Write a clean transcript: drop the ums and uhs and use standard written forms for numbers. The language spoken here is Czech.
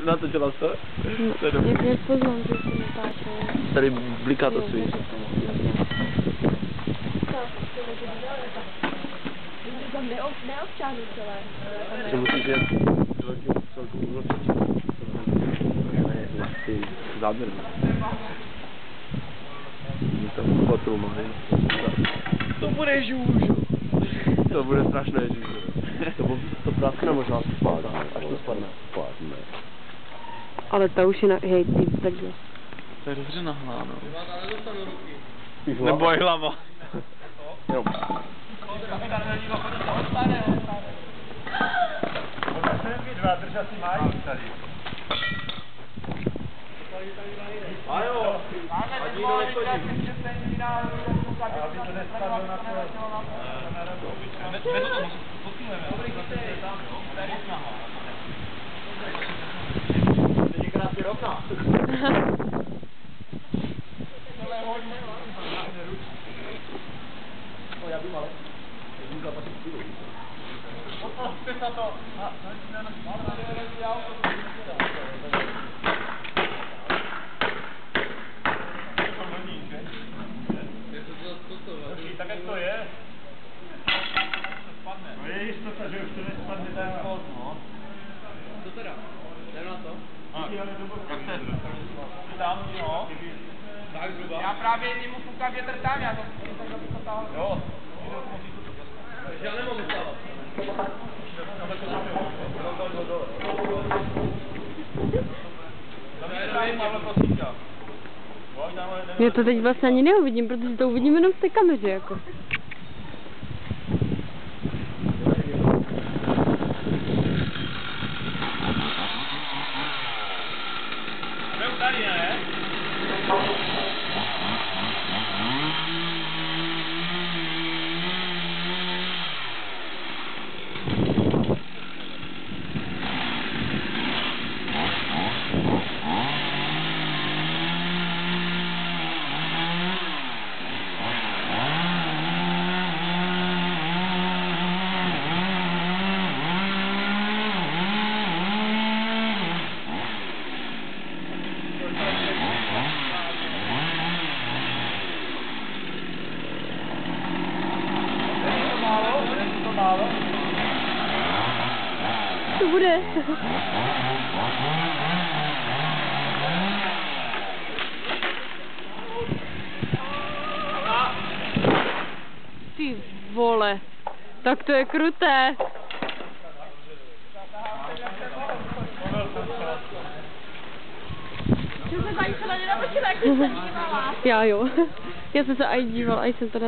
Natočila se? Jak nepoznám, že jsem natáčela. Tady bliká to svý. Tam neobčáhnu celé. Že musíš jet velkým celkou úročí. Ty záběry. Tam fotu mají. To bude žůž. To bude strašné žůž. To praskne možná spadne, až to spadne. Ale ta už je na... Hej, ty takhle. To je dobře nahláno. Nebo je hlava. Jo. A jo, ani to nechodí. Krásně rovná. Já bych ale. Tak jak to je? No je jistota, že už to nespadne ten kód, no. Co teda? Jdem na to? Jak se? Tam, no. Tak zhruba. Já právě jemu fouká větr tam, já to tak jo. Já nemohu stávat. Já to teď vlastně ani neuvidím, protože to uvidím jenom v té kameře, jako. Jsme tady, ne? To bude. Ty vole, tak to je kruté. Že se tady celé nenatočila, jak jsem se dívala. Já jo. Já jsem se aj dívala, aj jsem to